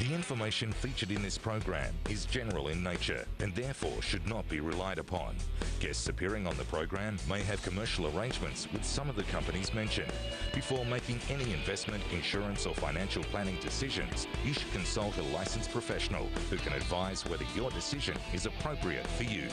The information featured in this program is general in nature and therefore should not be relied upon. Guests appearing on the program may have commercial arrangements with some of the companies mentioned. Before making any investment, insurance or financial planning decisions, you should consult a licensed professional who can advise whether your decision is appropriate for you.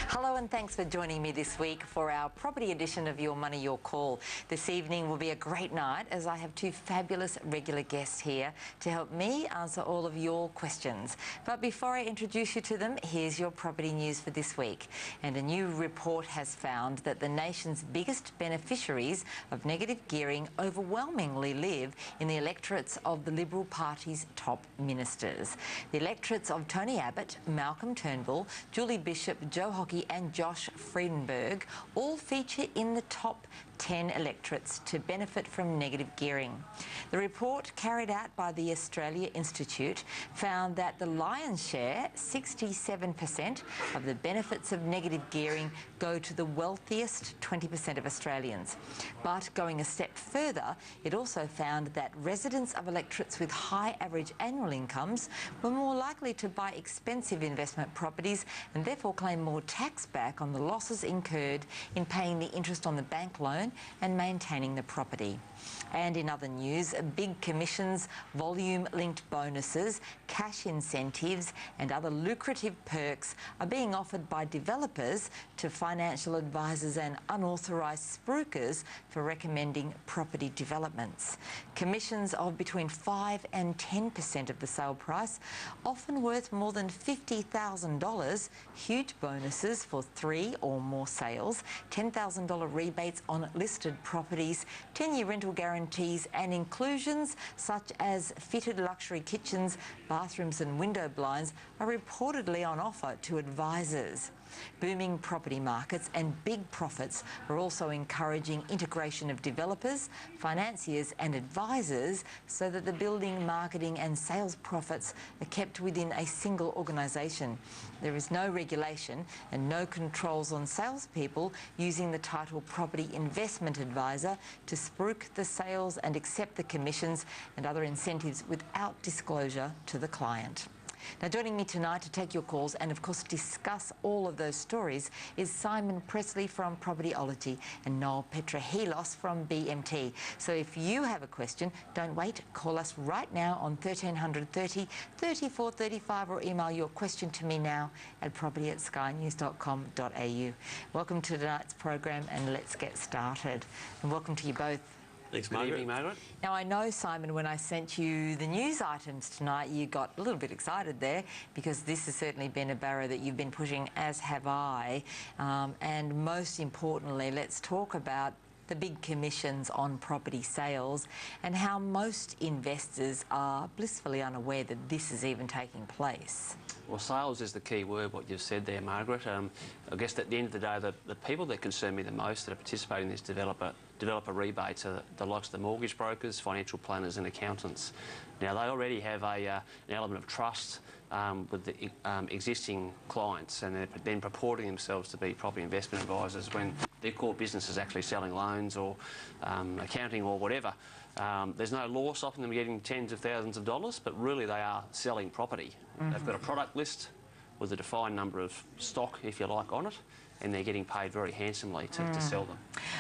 Hello and thanks for joining me this week for our property edition of Your Money, Your Call. This evening will be a great night as I have two fabulous regular guests here to help me answer all of your questions. But before I introduce you to them, here's your property news for this week. And a new report has found that the nation's biggest beneficiaries of negative gearing overwhelmingly live in the electorates of the Liberal Party's top ministers. The electorates of Tony Abbott, Malcolm Turnbull, Julie Bishop, Joe Hockey and Josh Frydenberg all feature in the top 10 electorates to benefit from negative gearing. The report carried out by the Australia Institute found that the lion's share, 67% of the benefits of negative gearing, go to the wealthiest 20% of Australians. But going a step further, it also found that residents of electorates with high average annual incomes were more likely to buy expensive investment properties and therefore claim more tax back on the losses incurred in paying the interest on the bank loan and maintaining the property. And in other news, big commissions, volume-linked bonuses, cash incentives and other lucrative perks are being offered by developers to financial advisors and unauthorised spruikers for recommending property developments. Commissions of between 5 and 10% of the sale price, often worth more than $50,000, huge bonuses for 3 or more sales, $10,000 rebates on listed properties, 10-year rental guarantees and inclusions such as fitted luxury kitchens, bathrooms and window blinds are reportedly on offer to advisors. Booming property markets and big profits are also encouraging integration of developers, financiers and advisors so that the building, marketing and sales profits are kept within a single organisation. There is no regulation and no controls on salespeople using the title Property Investment Advisor to spruik the sales and accept the commissions and other incentives without disclosure to the client. Now, joining me tonight to take your calls and, of course, discuss all of those stories is Simon Pressley from Propertyology and Noel Petrohelos from BMT. So if you have a question, don't wait. Call us right now on 1300 30 34 35 or email your question to me now at property@skynews.com.au. Welcome to tonight's program and let's get started. And welcome to you both. Thanks, Margaret. Good evening, Margaret. Now, I know, Simon, when I sent you the news items tonight, you got a little bit excited there because this has certainly been a barrow that you've been pushing, as have I. And most importantly, let's talk about the big commissions on property sales and how most investors are blissfully unaware that this is even taking place. Well, sales is the key word, what you've said there, Margaret. I guess at the end of the day, the people that concern me the most that are participating in this developer rebates are the likes of the mortgage brokers, financial planners and accountants. Now, they already have an element of trust with the existing clients, and they're then purporting themselves to be property investment advisors when their core business is actually selling loans or accounting or whatever. There's no law stopping them getting tens of thousands of dollars, but really they are selling property. They've got a product list with a defined number of stock, if you like, on it, and they're getting paid very handsomely to sell them.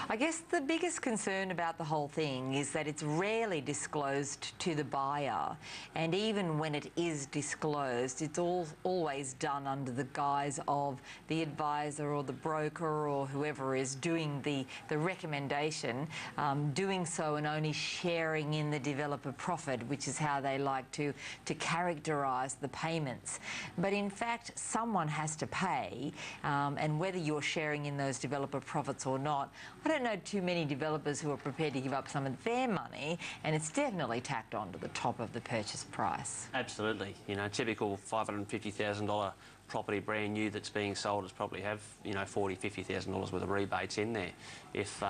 I guess the biggest concern about the whole thing is that it's rarely disclosed to the buyer, and even when it is disclosed, it's always done under the guise of the advisor or the broker or whoever is doing the recommendation, doing so and only sharing in the developer profit, which is how they like to characterise the payments. But in fact, someone has to pay, and whether you're sharing in those developer profits or not, I don't know too many developers who are prepared to give up some of their money, and it's definitely tacked on to the top of the purchase price. Absolutely. You know, typical $550,000 property brand new that's being sold has probably have, you know, $40,000, $50,000 worth of rebates in there. If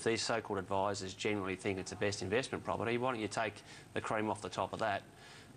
these so-called advisors generally think it's the best investment property, why don't you take the cream off the top of that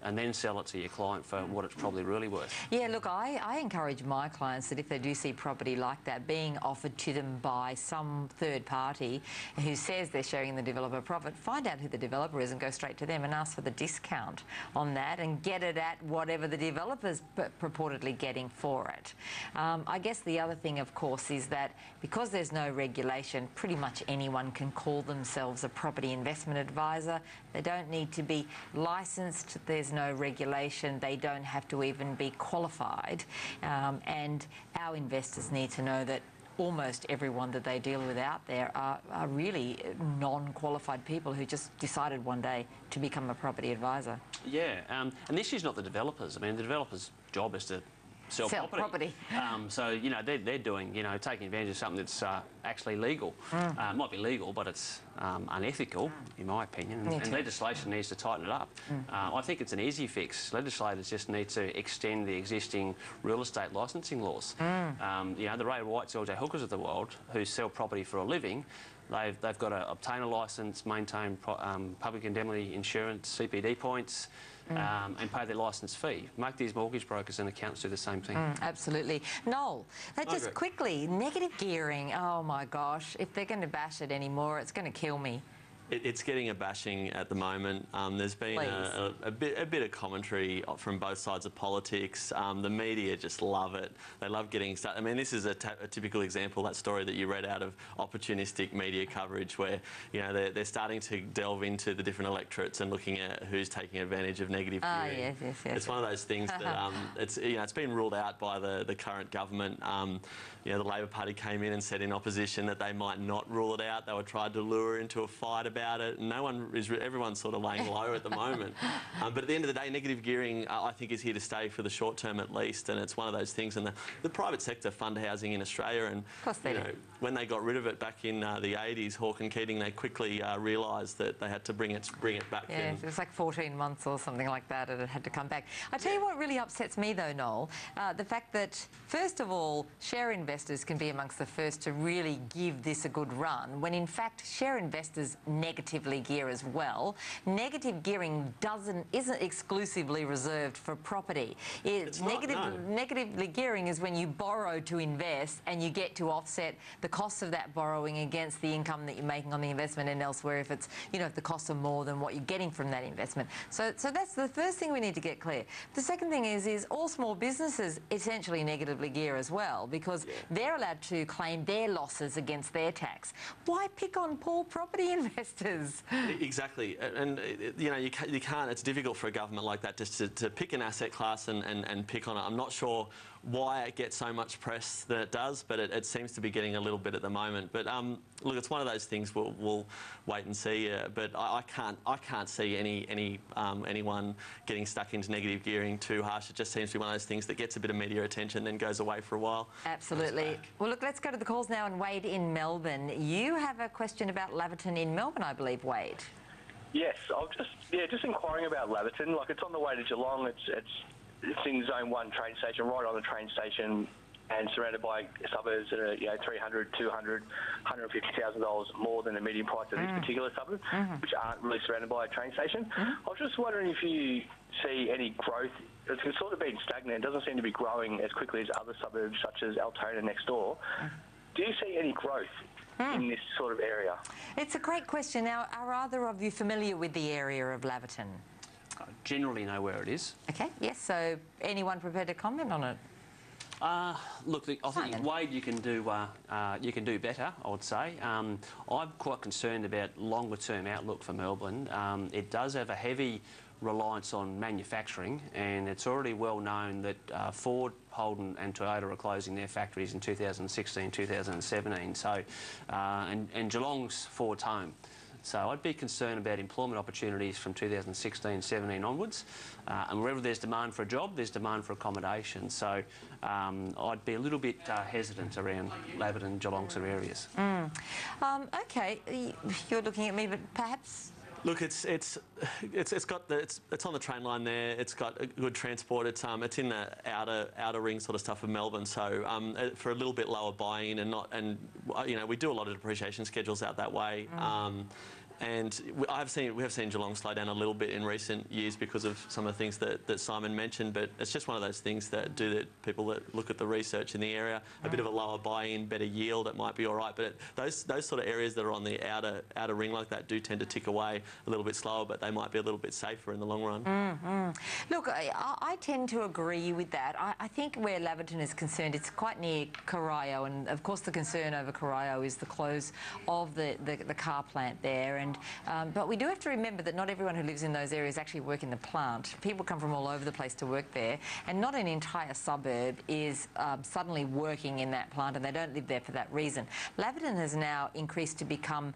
and then sell it to your client for what it's probably really worth. Yeah, look, I encourage my clients that if they do see property like that being offered to them by some third party who says they're sharing the developer profit, find out who the developer is and go straight to them and ask for the discount on that and get it at whatever the developer's purportedly getting for it. I guess the other thing, of course, is that because there's no regulation, pretty much anyone can call themselves a property investment advisor. They don't need to be licensed. There's no regulation. They don't have to even be qualified. And our investors need to know that almost everyone that they deal with out there are really non-qualified people who just decided one day to become a property advisor. Yeah, and the issue's not the developers. I mean, the developer's job is to sell property. So, you know, they're doing, you know, taking advantage of something that's actually legal. It might be legal, but it's unethical, in my opinion, and legislation needs to tighten it up. I think it's an easy fix. Legislators just need to extend the existing real estate licensing laws. You know, the Ray Whites, LJ Hookers of the world, who sell property for a living, they've got to obtain a licence, maintain public indemnity insurance, CPD points, and pay their licence fee. Make these mortgage brokers and accountants do the same thing. Absolutely. Noel, just quickly, negative gearing, oh my gosh, if they're going to bash it anymore, it's going to kill me. It's getting a bashing at the moment. There's been a bit of commentary from both sides of politics. The media just love it. They love getting started. I mean, this is a typical example, that story that you read out of opportunistic media coverage where, you know, they're starting to delve into the different electorates and looking at who's taking advantage of negative gearing. Yes. It's one of those things that it's been ruled out by the current government. You know, the Labor Party came in and said in opposition that they might not rule it out. They were trying to lure into a fight about it, and everyone's sort of laying low at the moment. But at the end of the day, negative gearing, I think, is here to stay for the short term at least, and it's one of those things. And the private sector fund housing in Australia, and you know, when they got rid of it back in the 80s, Hawke and Keating, they quickly realised that they had to bring it back. Yeah, it was like 14 months or something like that, and it had to come back. I tell you what really upsets me though, Noel, the fact that first of all, share investors can be amongst the first to really give this a good run, when in fact share investors negatively gear as well. Negative gearing isn't exclusively reserved for property. Negatively gearing is when you borrow to invest and you get to offset the cost of that borrowing against the income that you're making on the investment and elsewhere if it's, you know, if the costs are more than what you're getting from that investment. So that's the first thing we need to get clear. The second thing is all small businesses essentially negatively gear as well, because they're allowed to claim their losses against their tax. Why pick on poor property investors? Exactly, and you know, you can't. It's difficult for a government like that just to pick an asset class and pick on it. I'm not sure why it gets so much press that it does, but it seems to be getting a little bit at the moment. But look, it's one of those things. We'll wait and see. But I can't see anyone getting stuck into negative gearing too harsh. It just seems to be one of those things that gets a bit of media attention, then goes away for a while. Absolutely. Well, look, let's go to the calls now. And Wade in Melbourne, you have a question about Laverton in Melbourne, I believe, Wade. Yes, just inquiring about Laverton. Like, it's on the way to Geelong. It's in Zone 1 train station, right on the train station, and surrounded by suburbs that are, you know, $300,000, $200,000, $150,000 more than the median price of this particular suburb, which aren't really surrounded by a train station. I was just wondering if you see any growth. It's sort of been stagnant. It doesn't seem to be growing as quickly as other suburbs, such as Altona next door. Do you see any growth in this sort of area? It's a great question. Now, are either of you familiar with the area of Laverton? I generally know where it is. Okay, yes, so anyone prepared to comment on it? Look, I think, Wade, you can do better, I would say. I'm quite concerned about longer-term outlook for Melbourne. It does have a heavy reliance on manufacturing, and it's already well known that Ford, Holden and Toyota are closing their factories in 2016, 2017. So, and Geelong's Ford's home. So I'd be concerned about employment opportunities from 2016-17 onwards. And wherever there's demand for a job, there's demand for accommodation. So I'd be a little bit hesitant around Laverton, Geelong sort of areas. Okay, you're looking at me, but perhaps... Look, it's on the train line there. It's got a good transport. It's in the outer ring sort of stuff of Melbourne. So for a little bit lower buy-in and you know, we do a lot of depreciation schedules out that way. And we have seen Geelong slow down a little bit in recent years because of some of the things that Simon mentioned, but it's just one of those things that people that look at the research in the area, a bit of a lower buy-in, better yield, it might be all right. But those sort of areas that are on the outer ring like that do tend to tick away a little bit slower, but they might be a little bit safer in the long run. Look, I tend to agree with that. I think where Laverton is concerned, it's quite near Corio, and of course the concern over Corio is the close of the car plant there. And but we do have to remember that not everyone who lives in those areas actually work in the plant. People come from all over the place to work there, and not an entire suburb is suddenly working in that plant, and they don't live there for that reason. Laverton has now increased to become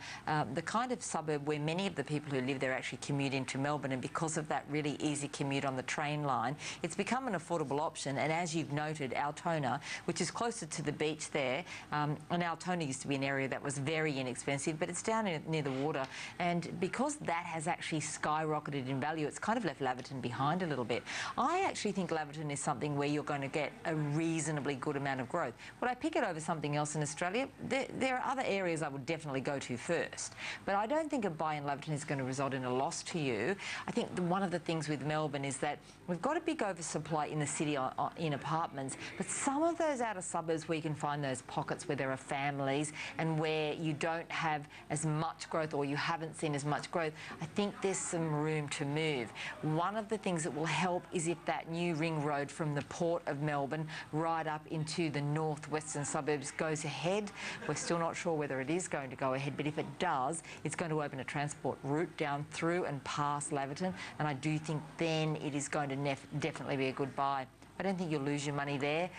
the kind of suburb where many of the people who live there actually commute into Melbourne, and because of that really easy commute on the train line, it's become an affordable option. And as you've noted, Altona, which is closer to the beach there, and Altona used to be an area that was very inexpensive, but it's down near the water, and because that has actually skyrocketed in value, it's kind of left Laverton behind a little bit. I actually think Laverton is something where you're going to get a reasonably good amount of growth. Would I pick it over something else in Australia? There are other areas I would definitely go to first, but I don't think a buy in Laverton is going to result in a loss to you. I think one of the things with Melbourne is that we've got a big oversupply in the city in apartments, but some of those outer suburbs where you can find those pockets where there are families and where you don't have as much growth, or you haven't seen as much growth, I think there's some room to move. One of the things that will help is if that new ring road from the Port of Melbourne right up into the northwestern suburbs goes ahead. We're still not sure whether it is going to go ahead, but if it does, it's going to open a transport route down through and past Laverton, and I do think then it is going to definitely be a good buy. I don't think you'll lose your money there,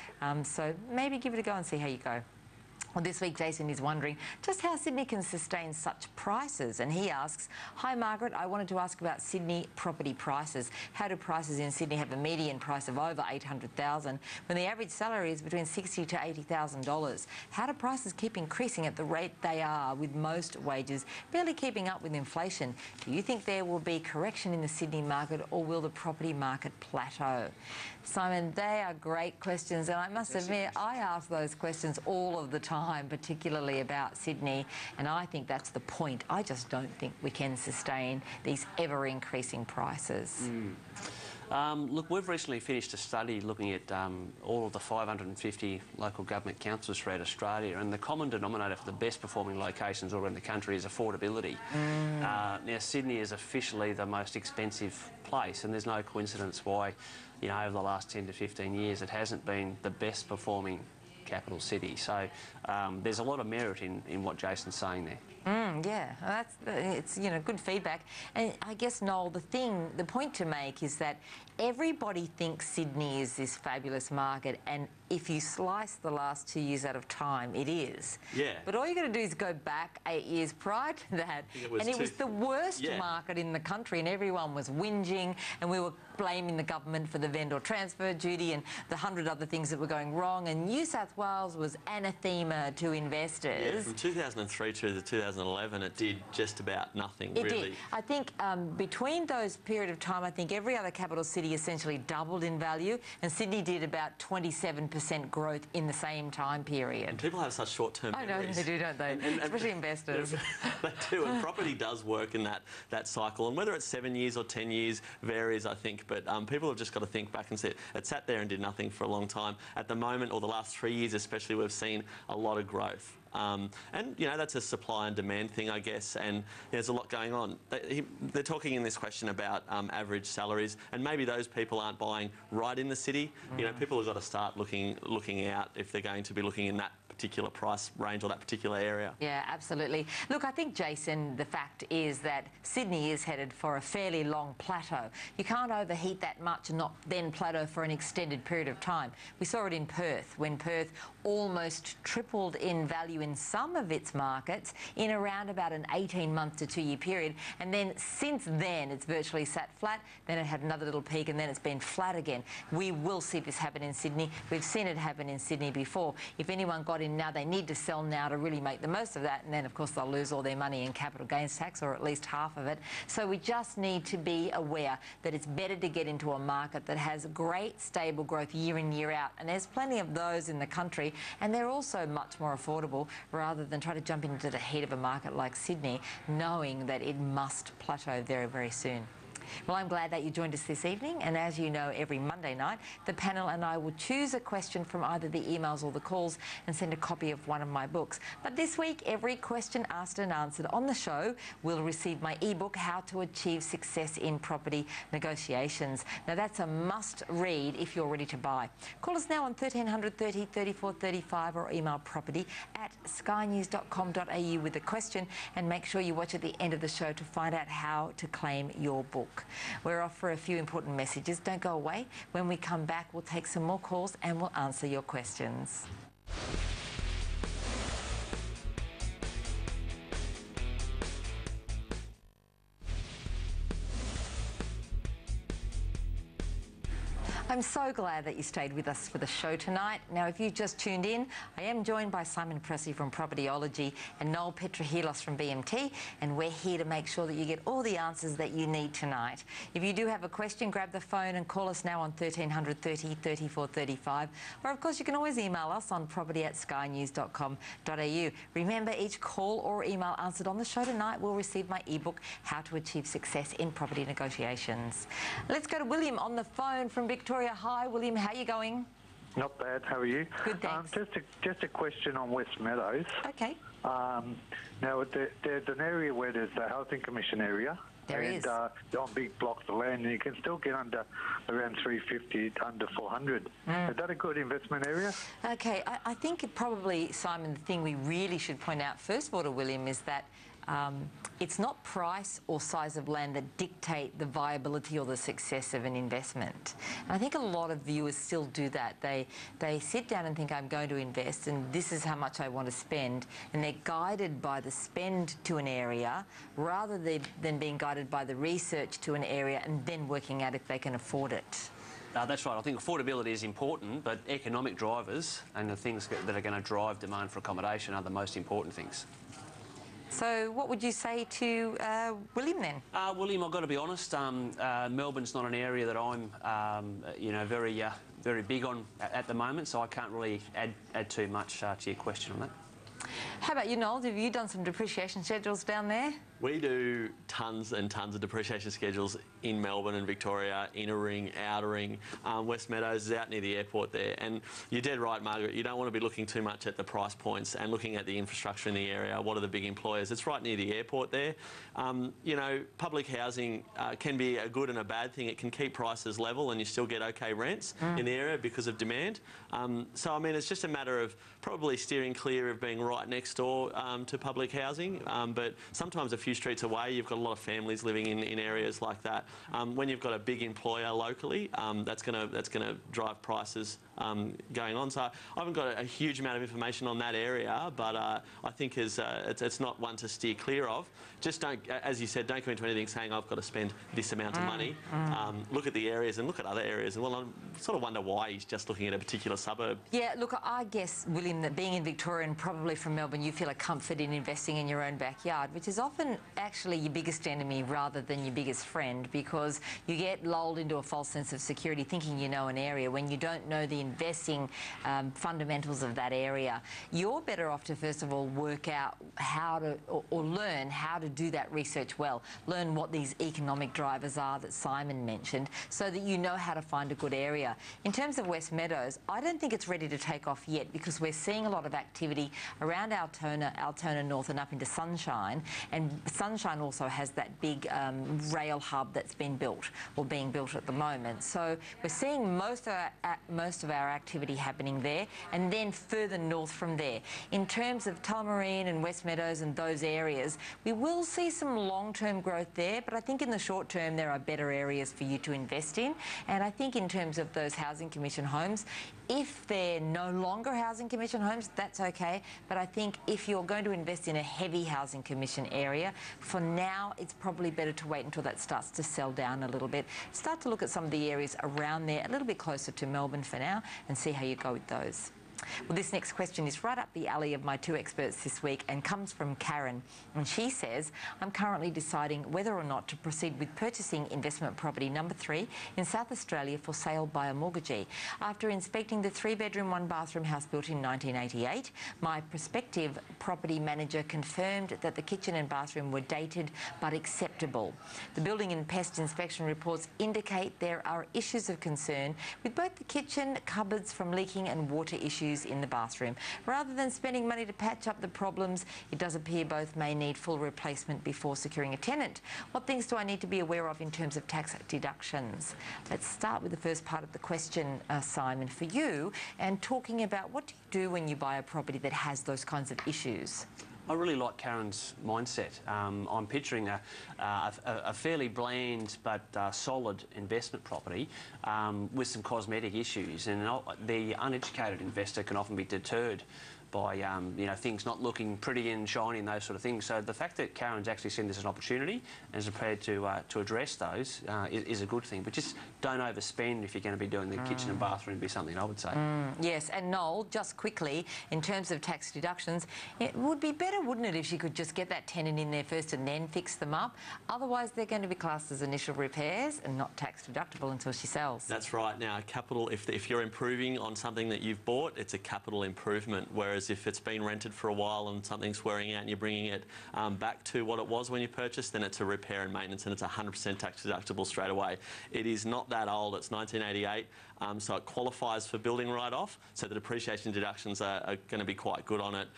so maybe give it a go and see how you go. Well, this week, Jason is wondering just how Sydney can sustain such prices. And he asks, hi, Margaret, I wanted to ask about Sydney property prices. How do prices in Sydney have a median price of over $800,000 when the average salary is between $60,000 to $80,000? How do prices keep increasing at the rate they are, with most wages barely keeping up with inflation? Do you think there will be correction in the Sydney market, or will the property market plateau? Simon, they are great questions, and I must admit, I ask those questions all of the time, particularly about Sydney, and I think that's the point. I just don't think we can sustain these ever-increasing prices. Look, we've recently finished a study looking at all of the 550 local government councils throughout Australia, and the common denominator for the best performing locations all around the country is affordability. Now, Sydney is officially the most expensive place, and there's no coincidence why, you know, over the last 10 to 15 years it hasn't been the best performing capital city. So there's a lot of merit in what Jason's saying there. Yeah, it's good feedback. And I guess, Noel, the point to make is that everybody thinks Sydney is this fabulous market, and if you slice the last 2 years out of time, it is. Yeah. But all you got to do is go back 8 years prior to that, and it was the worst market in the country, and everyone was whinging, and we were blaming the government for the vendor transfer duty and the 100 other things that were going wrong, and New South Wales was anathema to investors. Yeah, from 2003 to 2011, it did just about nothing, It really. did. I think between those period of time, I think every other capital city essentially doubled in value, and Sydney did about 27% growth in the same time period. And people have such short-term memories. I know, they do, don't they? Especially investors. They do, and property does work in that cycle. And whether it's 7 years or 10 years varies, I think. But people have just got to think back and say it sat there and did nothing for a long time. At the moment, or the last 3 years especially, we've seen a lot of growth. And, you know, that's a supply and demand thing, I guess, and there's a lot going on. They're talking in this question about average salaries, and maybe those people aren't buying right in the city. You know, people have got to start looking out if they're going to be looking in that particular price range or that particular area. Yeah, absolutely. Look, I think, Jason, the fact is that Sydney is headed for a fairly long plateau. You can't overheat that much and not then plateau for an extended period of time. We saw it in Perth, when Perth almost tripled in value in some of its markets in around about an 18-month to 2-year period, and then since then it's virtually sat flat. Then it had another little peak, and then it's been flat again. We will see this happen in Sydney. We've seen it happen in Sydney before. If anyone got in now. They need to sell now to really make the most of that, and then of course they'll lose all their money in capital gains tax, or at least half of it. So we just need to be aware that it's better to get into a market that has great stable growth year in, year out, and there's plenty of those in the country, and they're also much more affordable, rather than try to jump into the heat of a market like Sydney, knowing that it must plateau very, very soon. Well, I'm glad that you joined us this evening, and as you know, every Monday night, the panel and I will choose a question from either the emails or the calls and send a copy of one of my books. But this week, every question asked and answered on the show will receive my ebook, How to Achieve Success in Property Negotiations. Now, that's a must-read if you're ready to buy. Call us now on 1300 30 34 35 or email property@skynews.com.au with a question, and make sure you watch at the end of the show to find out how to claim your book. We're off for a few important messages. Don't go away. When we come back, we'll take some more calls and we'll answer your questions. I'm so glad that you stayed with us for the show tonight. Now, if you've just tuned in, I am joined by Simon Pressley from Propertyology and Noel Petrohelos from BMT, and we're here to make sure that you get all the answers that you need tonight. If you do have a question, grab the phone and call us now on 1300 30 34 35, or of course you can always email us on property@skynews.com.au. Remember, each call or email answered on the show tonight will receive my ebook, How to Achieve Success in Property Negotiations. Let's go to William on the phone from Victoria. Hi, William. How are you going? Not bad. How are you? Good, thanks. Just a question on West Meadows. Okay. Now, there's an area where there's the Housing Commission area. There is. On big blocks of land, and you can still get under around 350, under 400. Is that a good investment area? Okay, I think probably, Simon, the thing we really should point out first of all to William is that it's not price or size of land that dictate the viability or the success of an investment. And I think a lot of viewers still do that. They sit down and think, I'm going to invest and this is how much I want to spend, and they're guided by the spend to an area rather than being guided by the research to an area and then working out if they can afford it. That's right. I think affordability is important, but economic drivers and the things that are going to drive demand for accommodation are the most important things. So what would you say to William then? William, I've got to be honest, Melbourne's not an area that I'm, very big on at the moment, so I can't really add too much to your question on that. How about you, Noel? Have you done some depreciation schedules down there? We do tons and tons of depreciation schedules in Melbourne and Victoria, inner ring, outer ring. West Meadows is out near the airport there. And you're dead right, Margaret, you don't want to be looking too much at the price points and looking at the infrastructure in the area. What are the big employers? It's right near the airport there. You know, public housing can be a good and a bad thing. It can keep prices level and you still get okay rents in the area because of demand. So, I mean, it's just a matter of probably steering clear of being right next door to public housing. But sometimes a few streets away, you've got a lot of families living in areas like that. When you've got a big employer locally, that's going to drive prices going on. So I haven't got a huge amount of information on that area, but I think it's not one to steer clear of. Just don't, as you said, don't go into anything saying I've got to spend this amount of money. Look at the areas and look at other areas. And well, I sort of wonder why he's just looking at a particular suburb. Yeah, look, I guess, William, that being in Victoria and probably from Melbourne, you feel a comfort in investing in your own backyard, which is often actually your biggest enemy rather than your biggest friend, because you get lulled into a false sense of security thinking you know an area when you don't know the investing fundamentals of that area. You're better off to first of all work out how to, or learn how to do that research well. Learn what these economic drivers are that Simon mentioned so that you know how to find a good area. In terms of West Meadows, I don't think it's ready to take off yet because we're seeing a lot of activity around Altona North and up into Sunshine, and Sunshine also has that big rail hub that's been built or being built at the moment. So we're seeing most of our activity happening there, and then further north from there. In terms of Tullamarine and West Meadows and those areas, we will see some long-term growth there, but I think in the short term there are better areas for you to invest in. And I think in terms of those Housing Commission homes, if they're no longer Housing Commission homes, that's okay. But I think if you're going to invest in a heavy Housing Commission area, for now, it's probably better to wait until that starts to sell down a little bit. Start to look at some of the areas around there, a little bit closer to Melbourne for now, and see how you go with those. Well, this next question is right up the alley of my two experts this week and comes from Karen. And she says, I'm currently deciding whether or not to proceed with purchasing investment property number 3 in South Australia for sale by a mortgagee. After inspecting the 3-bedroom, 1-bathroom house built in 1988, my prospective property manager confirmed that the kitchen and bathroom were dated but acceptable. The building and pest inspection reports indicate there are issues of concern with both the kitchen, cupboards from leaking and water issues in the bathroom. Rather than spending money to patch up the problems, it does appear both may need full replacement before securing a tenant. What things do I need to be aware of in terms of tax deductions? Let's start with the first part of the question, Simon, for you, and talking about what do you do when you buy a property that has those kinds of issues? I really like Karen's mindset. I'm picturing a fairly bland but solid investment property with some cosmetic issues, and the uneducated investor can often be deterred by you know, things not looking pretty and shiny and those sort of things. So the fact that Karen's actually seen this as an opportunity and is prepared to address those is a good thing. But just don't overspend if you're going to be doing the kitchen and bathroom, be something I would say. Yes, and Noel, just quickly, in terms of tax deductions, it would be better, wouldn't it, if she could just get that tenant in there first and then fix them up? Otherwise, they're going to be classed as initial repairs and not tax deductible until she sells. That's right. Now, capital, if you're improving on something that you've bought, it's a capital improvement, whereas if it's been rented for a while and something's wearing out and you're bringing it back to what it was when you purchased, then it's a repair and maintenance and it's 100% tax deductible straight away. It is not that old. It's 1988, so it qualifies for building write-off, so the depreciation deductions are going to be quite good on it.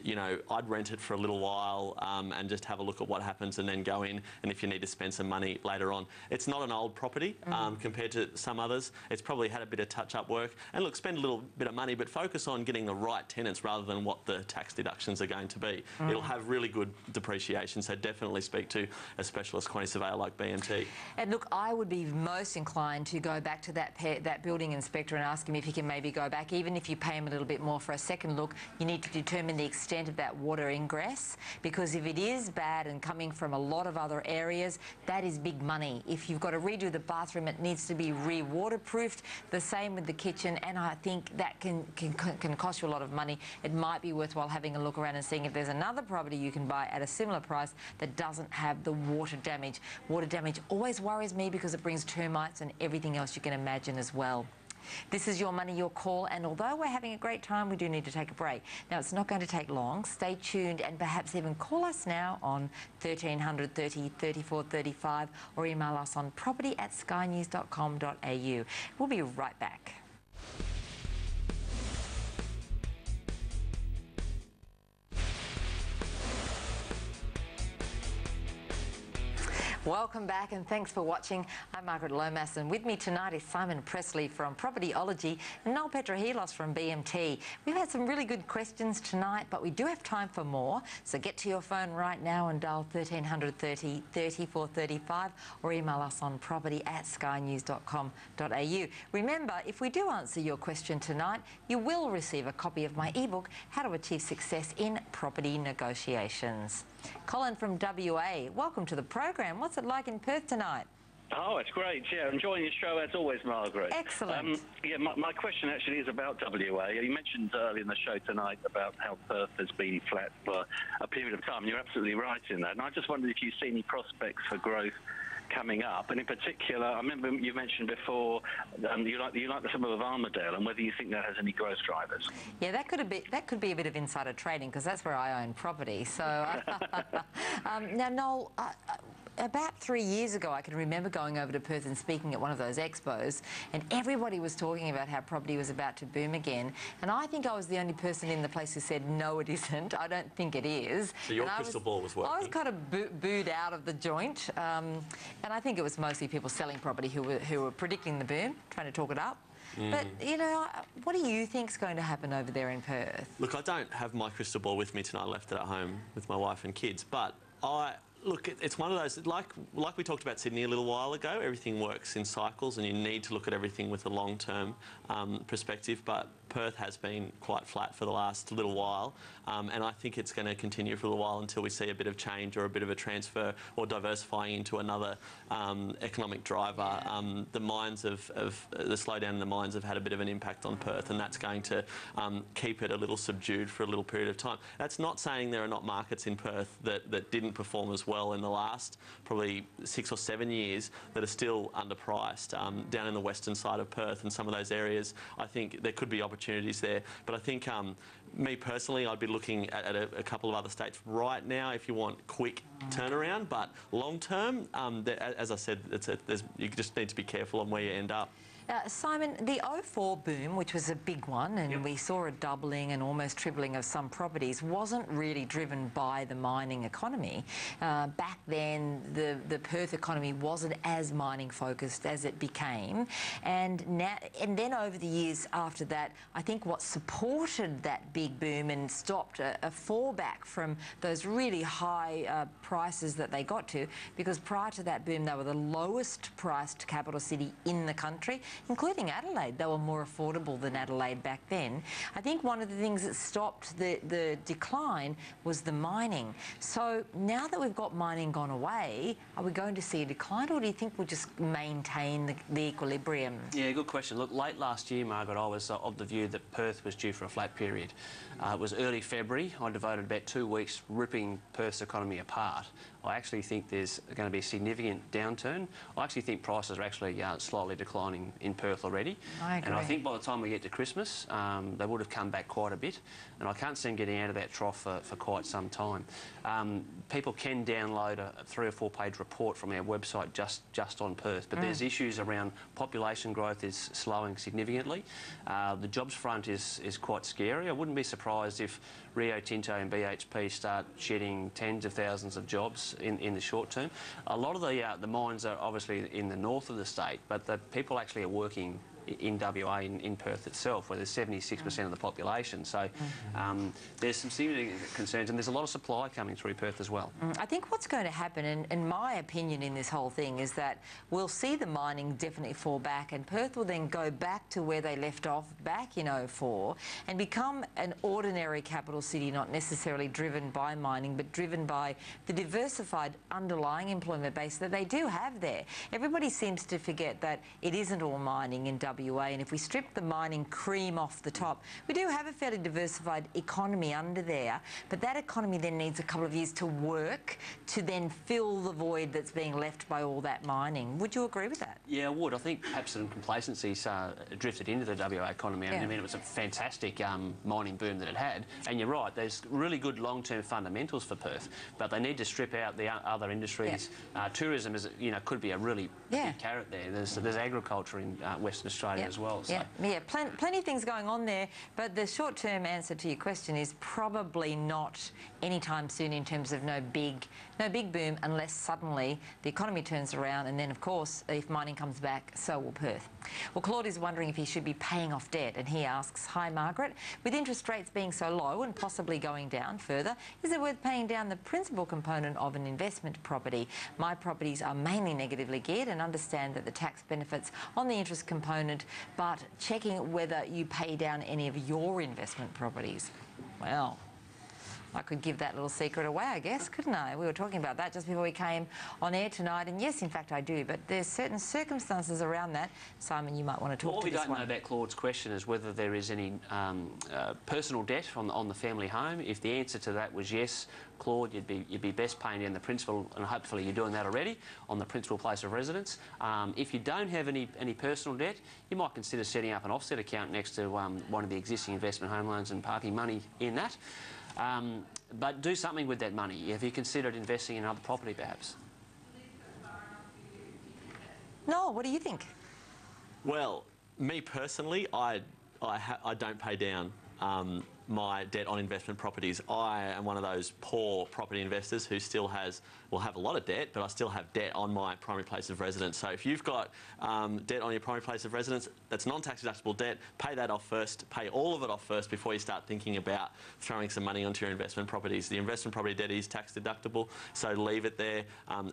You know, I'd rent it for a little while and just have a look at what happens and then go in, and if you need to spend some money later on. It's not an old property compared to some others. It's probably had a bit of touch-up work. And look, spend a little bit of money, but focus on getting the right tenants rather than what the tax deductions are going to be. It'll have really good depreciation, so definitely speak to a specialist quantity surveyor like BMT. And look, I would be most inclined to go back to that building inspector and ask him if he can maybe go back. Even if you pay him a little bit more for a second look, you need to determine the extent of that water ingress, because if it is bad and coming from a lot of other areas, that is big money. If you've got to redo the bathroom, it needs to be re-waterproofed. The same with the kitchen, and I think that can cost you a lot of money. It might be worthwhile having a look around and seeing if there's another property you can buy at a similar price that doesn't have the water damage. Water damage always worries me because it brings termites and everything else you can imagine as well. This is Your Money, Your Call, and although we're having a great time, we do need to take a break. Now, it's not going to take long. Stay tuned and perhaps even call us now on 1300 30 34 35 or email us on property@skynews.com.au. We'll be right back. Welcome back and thanks for watching. I'm Margaret Lomas, and with me tonight is Simon Pressley from Propertyology and Noel Petrohelos from BMT. We've had some really good questions tonight, but we do have time for more. So get to your phone right now and dial 1300 30 34 35 or email us on property@skynews.com.au. Remember, if we do answer your question tonight, you will receive a copy of my ebook, How to Achieve Success in Property Negotiations. Colin from WA, welcome to the program. What's it like in Perth tonight? Oh, it's great. Yeah, enjoying your show as always, Margaret. Excellent. Yeah, my question actually is about WA. You mentioned earlier in the show tonight about how Perth has been flat for a period of time. You're absolutely right in that. And I just wondered if you see any prospects for growth coming up, and in particular, I remember you mentioned before you like the suburb of Armadale, and whether you think that has any growth drivers. Yeah, that could be a bit of insider trading, because that's where I own property. So now, Noel, about 3 years ago, I can remember going over to Perth and speaking at one of those expos, and everybody was talking about how property was about to boom again. And I think I was the only person in the place who said, no, it isn't. I don't think it is. So your crystal ball was working. I was kind of booed out of the joint. And I think it was mostly people selling property who were predicting the boom, trying to talk it up. But, you know, what do you think's going to happen over there in Perth? Look, I don't have my crystal ball with me tonight. I left it at home with my wife and kids. But Look, it's one of those, like we talked about Sydney a little while ago, everything works in cycles and you need to look at everything with a long-term perspective, but Perth has been quite flat for the last little while, and I think it's going to continue for a little while until we see a bit of change or a bit of a transfer or diversifying into another economic driver. The mines the slowdown in the mines have had a bit of an impact on Perth, and that's going to keep it a little subdued for a little period of time. That's not saying there are not markets in Perth that didn't perform as well in the last probably 6 or 7 years that are still underpriced. Down in the western side of Perth and some of those areas, I think there could be opportunities there. But I think, me personally, I'd be looking at a couple of other states right now if you want quick turnaround. But long term, as I said, you just need to be careful on where you end up. Simon, the 04 boom, which was a big one, and we saw a doubling and almost tripling of some properties, wasn't really driven by the mining economy. Back then, the Perth economy wasn't as mining focused as it became, and then over the years after that, I think what supported that big boom and stopped a fallback from those really high prices that they got to, because prior to that boom, they were the lowest priced capital city in the country, including Adelaide. They were more affordable than Adelaide back then. I think one of the things that stopped the decline was the mining. So now that we've got mining gone away, are we going to see a decline, or do you think we'll just maintain the equilibrium? Yeah, good question. Look, late last year, Margaret, I was of the view that Perth was due for a flat period. It was early February. I devoted about 2 weeks ripping Perth's economy apart. I actually think there's going to be a significant downturn. I actually think prices are actually slightly declining in Perth already. I agree. And I think by the time we get to Christmas, they would have come back quite a bit. And I can't see them getting out of that trough for quite some time. People can download a 3 or 4 page report from our website just on Perth, but there's issues around population growth is slowing significantly. The jobs front is quite scary. I wouldn't be surprised if Rio Tinto and BHP start shedding tens of thousands of jobs in the short term. A lot of the mines are obviously in the north of the state, but the people actually are working in WA, in Perth itself, where there's 76% of the population. So there's some significant concerns, and there's a lot of supply coming through Perth as well. I think what's going to happen, and my opinion in this whole thing, is that we'll see the mining definitely fall back, and Perth will then go back to where they left off back in 04 and become an ordinary capital city, not necessarily driven by mining, but driven by the diversified underlying employment base that they do have there. Everybody seems to forget that it isn't all mining in WA, and if we strip the mining cream off the top, we do have a fairly diversified economy under there, but that economy then needs a couple of years to work to then fill the void that's being left by all that mining. Would you agree with that? Yeah, I would. I think perhaps some complacency's drifted into the WA economy. I mean, it was a fantastic mining boom that it had, and you're right, there's really good long-term fundamentals for Perth, but they need to strip out the other industries. Tourism is, could be a really big carrot there. There's agriculture in Western Australia as well. So. Plenty of things going on there, but the short-term answer to your question is probably not anytime soon in terms of no big boom, unless suddenly the economy turns around, and then of course if mining comes back, so will Perth. Well, Claude is wondering if he should be paying off debt, and he asks, hi Margaret, with interest rates being so low and possibly going down further, is it worth paying down the principal component of an investment property? My properties are mainly negatively geared, and understand that the tax benefits on the interest component, but checking whether you pay down any of your investment properties. Well, I could give that little secret away, I guess, couldn't I? We were talking about that just before we came on air tonight, and yes, in fact, I do, but there's certain circumstances around that. Simon, you might want to talk to this one. What we don't know about Claude's question is whether there is any personal debt on the family home. If the answer to that was yes, Claude, you'd be best paying down the principal, and hopefully you're doing that already on the principal place of residence. If you don't have any personal debt, you might consider setting up an offset account next to one of the existing investment home loans and parking money in that. But do something with that money. Have you considered investing in other property, perhaps? No, what do you think? Well, me personally, I don't pay down my debt on investment properties. I am one of those poor property investors who still will have a lot of debt, but I still have debt on my primary place of residence. So if you've got debt on your primary place of residence, that's non-tax deductible debt, pay that off first, pay all of it off first before you start thinking about throwing some money onto your investment properties. The investment property debt is tax deductible, so leave it there.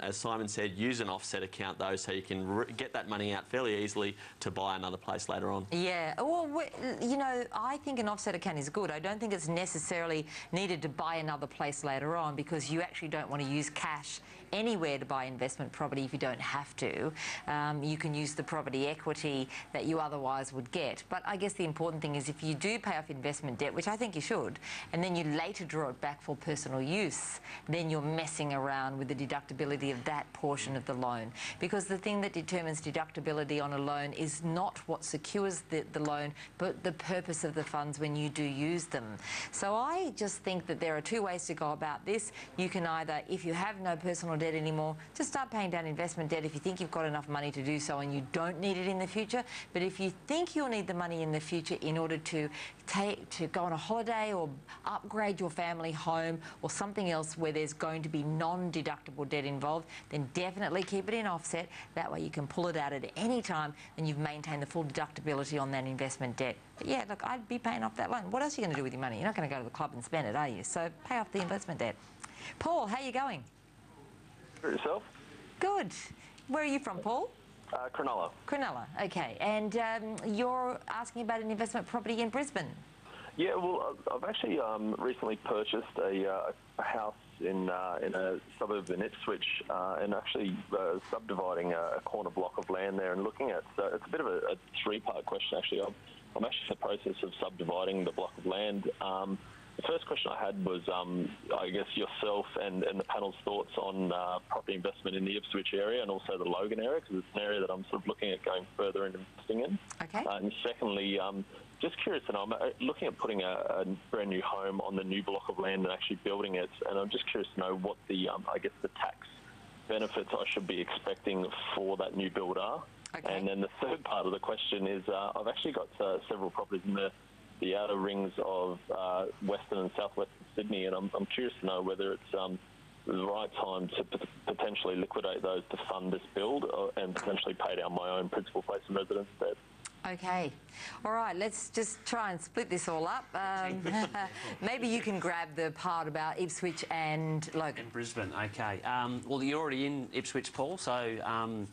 As Simon said, use an offset account though, so you can get that money out fairly easily to buy another place later on. Yeah, well, you know, I think an offset account is good. I don't think it's necessarily needed to buy another place later on, because you actually don't want to use cash anywhere to buy investment property if you don't have to. You can use the property equity that you otherwise would get. But I guess the important thing is if you do pay off investment debt, which I think you should, and then you later draw it back for personal use, then you're messing around with the deductibility of that portion of the loan. Because the thing that determines deductibility on a loan is not what secures the loan, but the purpose of the funds when you do use them. So I just think that there are two ways to go about this. You can either, if you have no personal debt anymore, just start paying down investment debt if you think you've got enough money to do so and you don't need it in the future. But if you think you'll need the money in the future in order to go on a holiday or upgrade your family home or something else where there's going to be non-deductible debt involved, then definitely keep it in offset. That way you can pull it out at any time and you've maintained the full deductibility on that investment debt. But yeah, look, I'd be paying off that loan. What else are you going to do with your money? You're not going to go to the club and spend it, are you? So pay off the investment debt. Paul, how are you going? For yourself? Good. Where are you from, Paul? Cronulla. Cronulla, okay. And you're asking about an investment property in Brisbane? Yeah, well, I've actually recently purchased a house in a suburb in Ipswich and actually subdividing a corner block of land there and looking at, it's a bit of a three-part question actually. I'm actually in the process of subdividing the block of land. The first question I had was, I guess, yourself and the panel's thoughts on property investment in the Ipswich area and also the Logan area, because it's an area that I'm sort of looking at going further and investing in. Okay. And secondly, just curious to know, I'm looking at putting a brand new home on the new block of land and actually building it, and I'm just curious to know what the, I guess, the tax benefits I should be expecting for that new build are. Okay. And then the third part of the question is, I've actually got several properties in the outer rings of Western and Southwestern Sydney, and I'm curious to know whether it's the right time to potentially liquidate those to fund this build and potentially pay down my own principal place of residence debt. Okay. All right, let's just try and split this all up. Maybe you can grab the part about Ipswich and Logan. And Brisbane, okay. Well, you're already in Ipswich, Paul, so...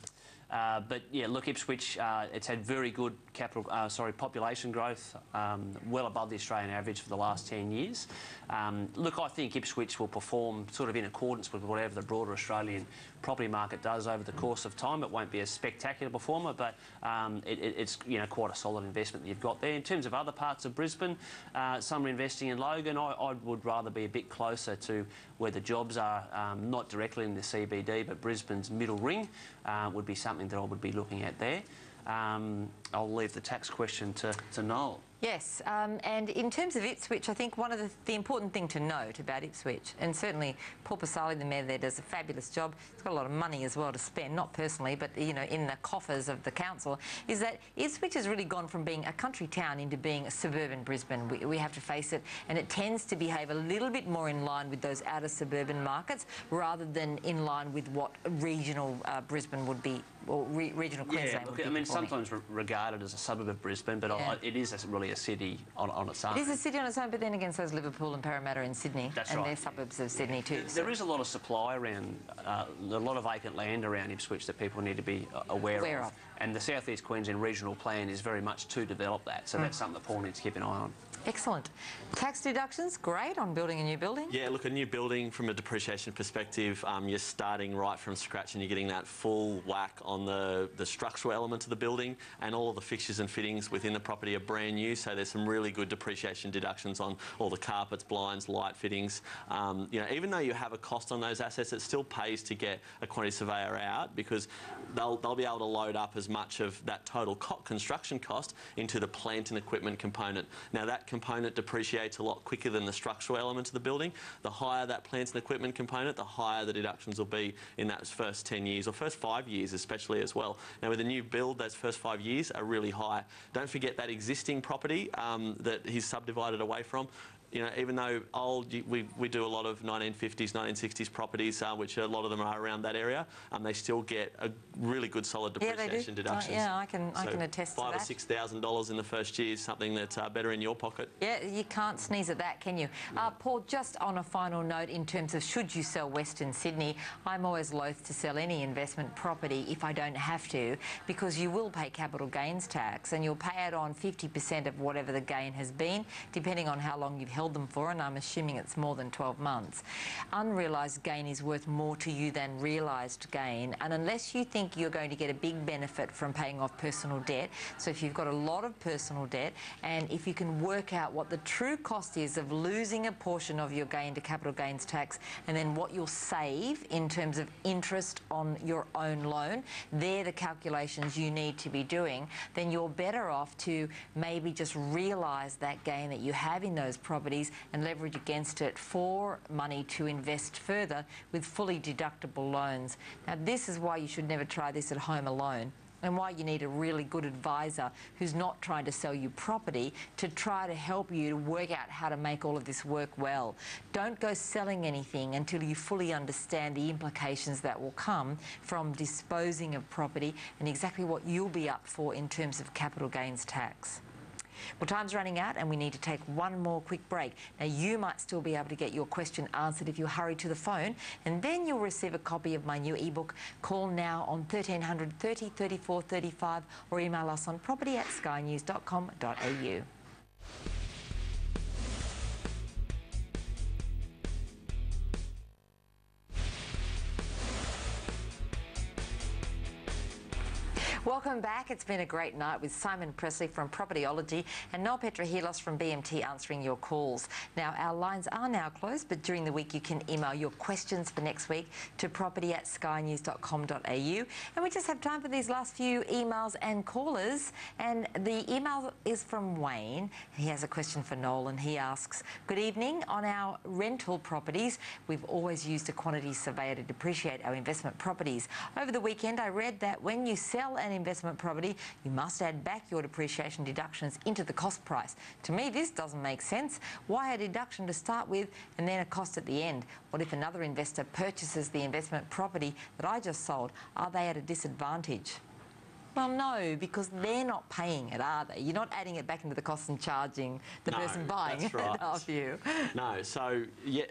but yeah, look, Ipswich, it's had very good population growth, well above the Australian average for the last 10 years. Look, I think Ipswich will perform sort of in accordance with whatever the broader Australian property market does over the course of time. It won't be a spectacular performer, but it's quite a solid investment that you've got there. In terms of other parts of Brisbane, some are investing in Logan. I would rather be a bit closer to where the jobs are, not directly in the CBD, but Brisbane's middle ring would be something that I would be looking at there. I'll leave the tax question to Noel. Yes, and in terms of Ipswich, I think one of the important thing to note about Ipswich, and certainly Paul Pasali, the mayor there, does a fabulous job. He's got a lot of money as well to spend, not personally, but in the coffers of the council, is that Ipswich has really gone from being a country town into being a suburban Brisbane. We have to face it, and it tends to behave a little bit more in line with those outer suburban markets rather than in line with what regional Brisbane would be, or regional Queensland would be. I mean, performing. sometimes regarded as a suburb of Brisbane, but it is really a city on its own. It is a city on its own, but then again, so is Liverpool and Parramatta in Sydney. That's and right. they're suburbs of Sydney too. There is a lot of supply around, a lot of vacant land around Ipswich that people need to be aware of. And the South East Queensland regional plan is very much to develop that, so that's something that Paul needs to keep an eye on. Excellent. Tax deductions, great on building a new building. Yeah, look, a new building from a depreciation perspective, you're starting right from scratch and you're getting that full whack on the structural element of the building, and all of the fixtures and fittings within the property are brand new, so there's some really good depreciation deductions on all the carpets, blinds, light fittings. Even though you have a cost on those assets, it still pays to get a quantity surveyor out, because they'll be able to load up as much of that total construction cost into the plant and equipment component. Now, that component depreciates a lot quicker than the structural element of the building. The higher that plants and equipment component, the higher the deductions will be in that first 10 years, or first 5 years especially as well. Now with a new build, those first 5 years are really high. Don't forget that existing property that he's subdivided away from. You know, even though we do a lot of 1950s, 1960s properties, which a lot of them are around that area, they still get a really good solid depreciation deductions. Yeah, I can attest to that. $5,000 or $6,000 in the first year is something that's better in your pocket. Yeah, you can't sneeze at that, can you? Paul, just on a final note in terms of should you sell Western Sydney, I'm always loath to sell any investment property if I don't have to, because you will pay capital gains tax and you'll pay it on 50% of whatever the gain has been, depending on how long you've held them for, and I'm assuming it's more than 12 months. Unrealised gain is worth more to you than realised gain, and unless you think you're going to get a big benefit from paying off personal debt, so if you've got a lot of personal debt and if you can work out what the true cost is of losing a portion of your gain to capital gains tax and then what you'll save in terms of interest on your own loan, they're the calculations you need to be doing, then you're better off to maybe just realise that gain that you have in those properties and leverage against it for money to invest further with fully deductible loans. Now, this is why you should never try this at home alone, and why you need a really good advisor who's not trying to sell you property to try to help you to work out how to make all of this work well. Don't go selling anything until you fully understand the implications that will come from disposing of property and exactly what you'll be up for in terms of capital gains tax. Well, time's running out and we need to take one more quick break. Now, you might still be able to get your question answered if you hurry to the phone, and then you'll receive a copy of my new ebook. Call now on 1300 30 34 35 or email us on property@skynews.com.au. Welcome back. It's been a great night with Simon Pressley from Propertyology and Noel Petrohelos from BMT answering your calls. Now, our lines are now closed, but during the week you can email your questions for next week to property@skynews.com.au. And we just have time for these last few emails and callers. And the email is from Wayne. He has a question for Noel and he asks, good evening. On our rental properties, we've always used a quantity surveyor to depreciate our investment properties. Over the weekend, I read that when you sell an investment property, you must add back your depreciation deductions into the cost price. To me, this doesn't make sense. Why a deduction to start with and then a cost at the end? What if another investor purchases the investment property that I just sold? Are they at a disadvantage? Well, no, because they're not paying it, are they? You're not adding it back into the cost and charging the person buying it off you. No, so yeah,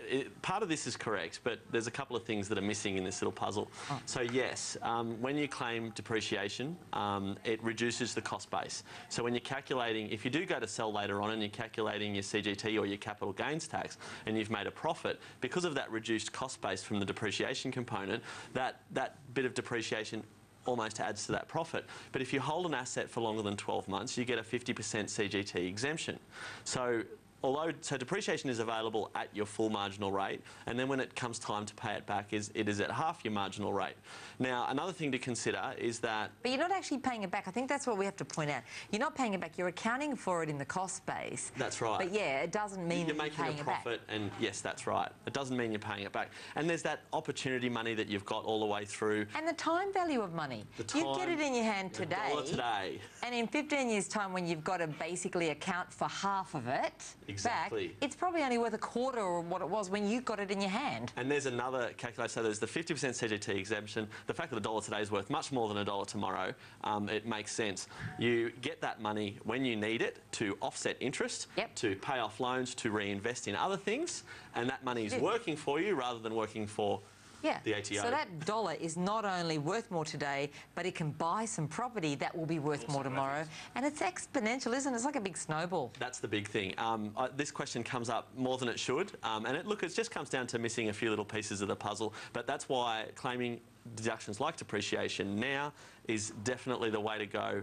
part of this is correct, but there's a couple of things that are missing in this little puzzle. So yes, when you claim depreciation, it reduces the cost base. So when you're calculating, if you do go to sell later on and you're calculating your CGT or your capital gains tax and you've made a profit, because of that reduced cost base from the depreciation component, that bit of depreciation almost adds to that profit. But if you hold an asset for longer than 12 months, you get a 50% CGT exemption. So depreciation is available at your full marginal rate, and then when it comes time to pay it back, it is at half your marginal rate. Now, another thing to consider is that... But you're not actually paying it back. I think that's what we have to point out. You're not paying it back. You're accounting for it in the cost base. That's right. But yeah, it doesn't mean you're making a profit, and yes, that's right. It doesn't mean you're paying it back. And there's that opportunity money that you've got all the way through. And the time value of money. You get it in your hand today. And in 15 years' time, when you've got to basically account for half of it, exactly, it's probably only worth a quarter of what it was when you got it in your hand. And there's another calculation. So there's the 50% CGT exemption. The fact that $1 today is worth much more than $1 tomorrow, it makes sense. You get that money when you need it to offset interest, to pay off loans, to reinvest in other things, and that money is working for you rather than working for the ATO. So that dollar is not only worth more today, but it can buy some property that will be worth more tomorrow. And it's exponential, isn't it? It's like a big snowball. That's the big thing. This question comes up more than it should. And it just comes down to missing a few little pieces of the puzzle. But that's why claiming deductions like depreciation now is definitely the way to go.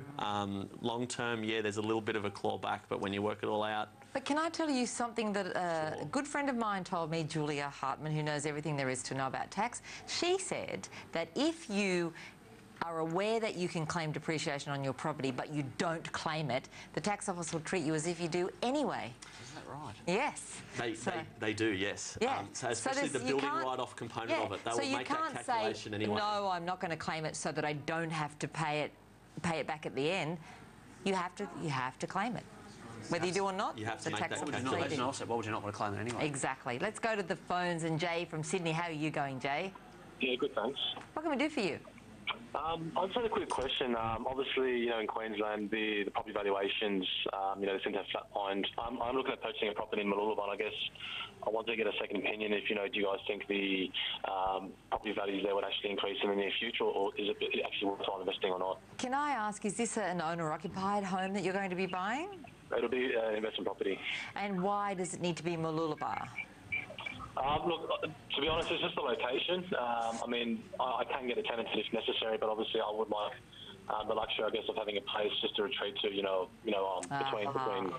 Long term, yeah, there's a little bit of a clawback, but when you work it all out... But can I tell you something that a good friend of mine told me, Julia Hartman, who knows everything there is to know about tax? She said that if you are aware that you can claim depreciation on your property but you don't claim it, the tax office will treat you as if you do anyway. Is that right? Yes. They do, yes. Yeah. So especially the building write-off component of it, they will make that calculation anyway. No, I'm not going to claim it so that I don't have to pay it back at the end. You have to claim it. Whether you do or not, you have to the make tax that office calculation. Why would you not want to claim it anyway? Exactly. Let's go to the phones. And Jay from Sydney, how are you going, Jay? Yeah, good, thanks. What can we do for you? I just had a quick question. Obviously, in Queensland, the property valuations, they seem to have flatlined. I'm looking at purchasing a property in Mooloolaba, and I guess I wanted to get a second opinion if, do you guys think the property values there would actually increase in the near future, or is it actually worthwhile investing or not? Can I ask, is this an owner-occupied home that you're going to be buying? It'll be an investment property. And why does it need to be Mooloolaba? Look, to be honest, it's just the location. I can get a tenant if necessary, but obviously I would like the luxury, I guess, of having a place just to retreat to, between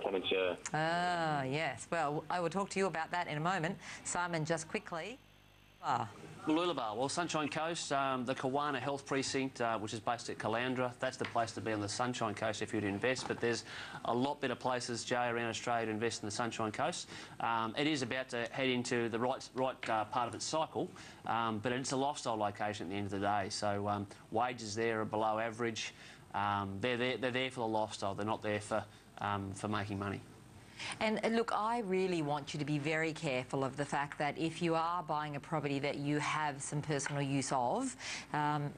tenants, yeah. Ah, yes. Well, I will talk to you about that in a moment. Simon, just quickly. Mooloolaba, well, Sunshine Coast, the Kawana Health Precinct, which is based at Caloundra, that's the place to be on the Sunshine Coast if you'd invest, but there's a lot better places, Jay, around Australia to invest in the Sunshine Coast. It is about to head into the right part of its cycle, but it's a lifestyle location at the end of the day, so wages there are below average. They're there for the lifestyle, they're not there for making money. And look, I really want you to be very careful of the fact that if you are buying a property that you have some personal use of,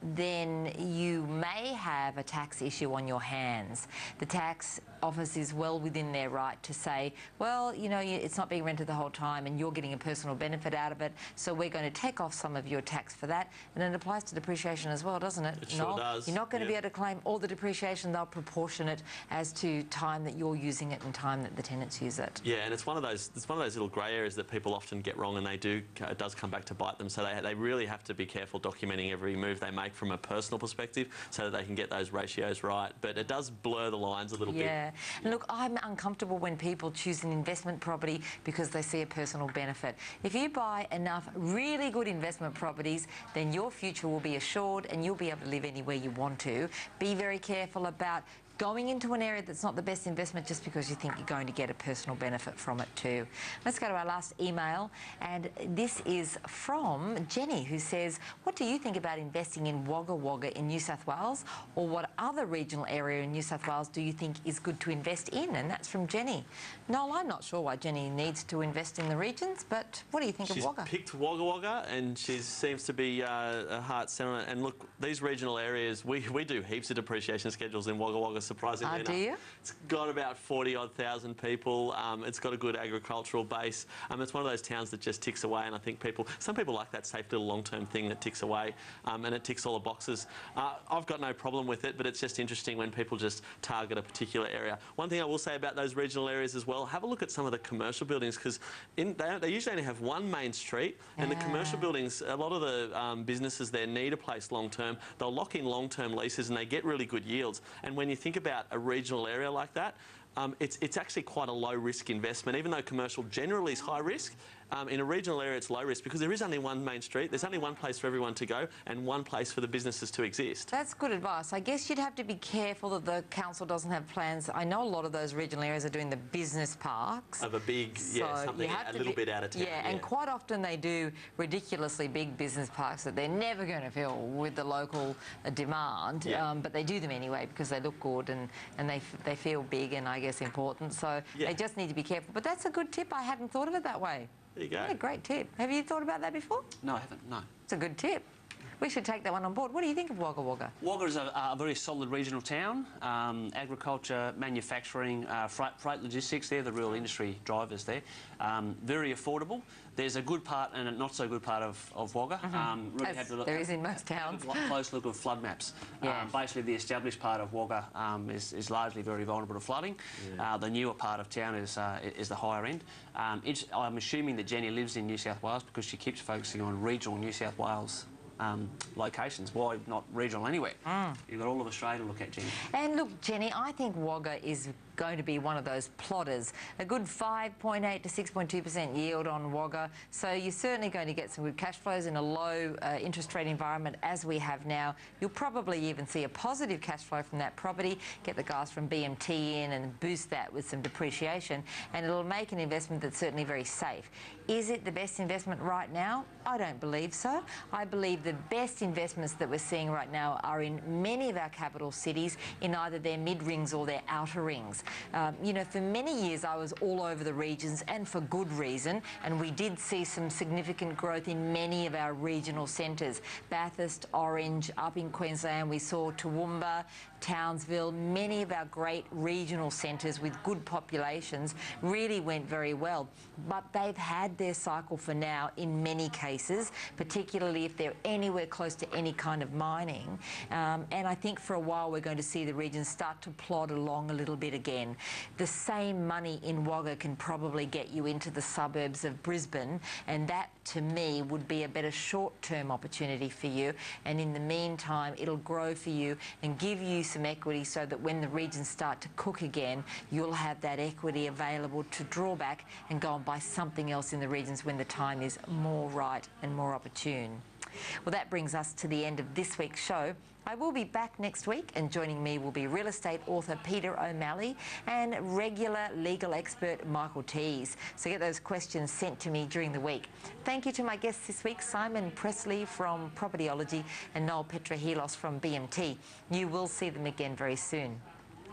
then you may have a tax issue on your hands. The tax office is well within their right to say, well, it's not being rented the whole time and you're getting a personal benefit out of it, so we're going to take off some of your tax for that. And it applies to depreciation as well, doesn't it? It sure does. You're not going to be able to claim all the depreciation. They'll proportion it as to time that you're using it and time that the tenants use it. Yeah, and it's one of those little grey areas that people often get wrong, and it does come back to bite them. So they really have to be careful documenting every move they make from a personal perspective so that they can get those ratios right. But it does blur the lines a little bit. Yeah. And look, I'm uncomfortable when people choose an investment property because they see a personal benefit. If you buy enough really good investment properties, then your future will be assured and you'll be able to live anywhere you want to. Be very careful about going into an area that's not the best investment just because you think you're going to get a personal benefit from it too. Let's go to our last email, and this is from Jenny, who says, what do you think about investing in Wagga Wagga in New South Wales, or what other regional area in New South Wales do you think is good to invest in? And that's from Jenny. Noel, I'm not sure why Jenny needs to invest in the regions, but what do you think of Wagga? She's picked Wagga Wagga, and she seems to be a heart set on it. And look, these regional areas, we do heaps of depreciation schedules in Wagga Wagga, surprisingly enough. Do you? It's got about 40-odd thousand people. It's got a good agricultural base. It's one of those towns that just ticks away, and I think some people like that safe little long-term thing that ticks away, and it ticks all the boxes. I've got no problem with it, but it's just interesting when people just target a particular area. One thing I will say about those regional areas as well, have a look at some of the commercial buildings, because they usually only have one main street, and the commercial buildings, a lot of the businesses there need a place long-term. They'll lock in long-term leases and they get really good yields. And when you think about a regional area like that, it's actually quite a low-risk investment. Even though commercial generally is high risk, in a regional area it's low risk because there is only one main street, there's only one place for everyone to go and one place for the businesses to exist. That's good advice. I guess you'd have to be careful that the council doesn't have plans. I know a lot of those regional areas are doing the business parks. Of a big, something a little bit out of town. Yeah, and quite often they do ridiculously big business parks that they're never going to fill with the local demand, but they do them anyway because they look good and they feel big and I guess important. So they just need to be careful. But that's a good tip. I hadn't thought of it that way. There you go. Yeah, great tip. Have you thought about that before? No, I haven't, no. It's a good tip. We should take that one on board. What do you think of Wagga Wagga? Wagga is a very solid regional town. Agriculture, manufacturing, freight logistics, they're the real industry drivers there. Very affordable. There's a good part and a not so good part of Wagga. Really there is in most towns. Have a close look of flood maps. Basically, the established part of Wagga is largely very vulnerable to flooding. The newer part of town is the higher end. I'm assuming that Jenny lives in New South Wales because she keeps focusing on regional New South Wales locations. Why not regional anywhere? You've got all of Australia to look at, Jenny. And look, Jenny, I think Wagga is going to be one of those plotters. A good 5.8 to 6.2% yield on Wagga. So you're certainly going to get some good cash flows in a low interest rate environment as we have now. You'll probably even see a positive cash flow from that property, get the guys from BMT in and boost that with some depreciation, and it'll make an investment that's certainly very safe. Is it the best investment right now? I don't believe so. I believe the best investments that we're seeing right now are in many of our capital cities in either their mid-rings or their outer rings. You know, for many years I was all over the regions, and for good reason, and we did see some significant growth in many of our regional centres. Bathurst, Orange, up in Queensland we saw Toowoomba, Townsville, many of our great regional centres with good populations really went very well. But they've had their cycle for now in many cases, particularly if they're anywhere close to any kind of mining. And I think for a while we're going to see the regions start to plod along a little bit again. The same money in Wagga can probably get you into the suburbs of Brisbane, and that to me would be a better short-term opportunity for you. And in the meantime, it'll grow for you and give you some equity so that when the regions start to cook again, you'll have that equity available to draw back and go and buy something else in the regions when the time is more right and more opportune. Well, that brings us to the end of this week's show. I will be back next week, and joining me will be real estate author Peter O'Malley and regular legal expert Michael Tees. So get those questions sent to me during the week. Thank you to my guests this week, Simon Pressley from Propertyology and Noel Petrohelos from BMT. You will see them again very soon.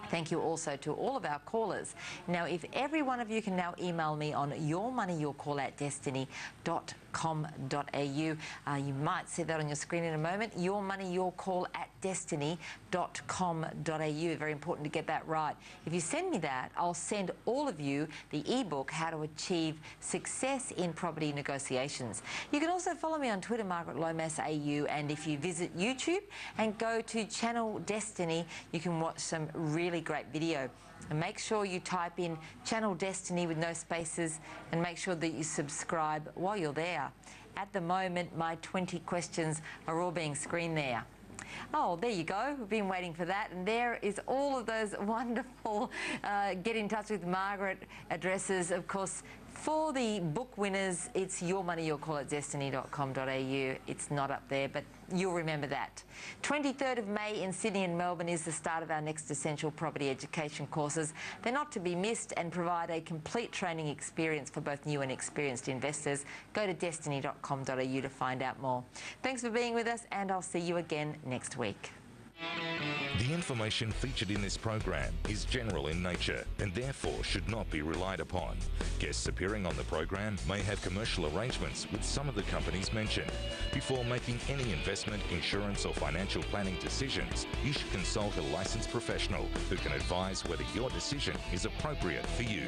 Thank you also to all of our callers. Now, if every one of you can now email me on yourmoneyyourcall@destiny.com.au. You might see that on your screen in a moment. yourmoneyyourcall@destiny.com.au. Very important to get that right. If you send me that, I'll send all of you the ebook, How to Achieve Success in Property Negotiations. You can also follow me on Twitter, Margaret Lomas AU, and if you visit YouTube and go to Channel Destiny, you can watch some really great video. And make sure you type in Channel Destiny with no spaces, and make sure that you subscribe while you're there. At the moment, my 20 questions are all being screened there. Oh, there you go. We've been waiting for that. And there is all of those wonderful get in touch with Margaret addresses. Of course, for the book winners, it's yourmoneyyourcall@destiny.com.au. It's not up there, but you'll remember that. 23rd of May in Sydney and Melbourne is the start of our next essential property education courses. They're not to be missed and provide a complete training experience for both new and experienced investors. Go to destiny.com.au to find out more. Thanks for being with us, and I'll see you again next week. The information featured in this program is general in nature and therefore should not be relied upon. Guests appearing on the program may have commercial arrangements with some of the companies mentioned. Before making any investment, insurance or financial planning decisions, you should consult a licensed professional who can advise whether your decision is appropriate for you.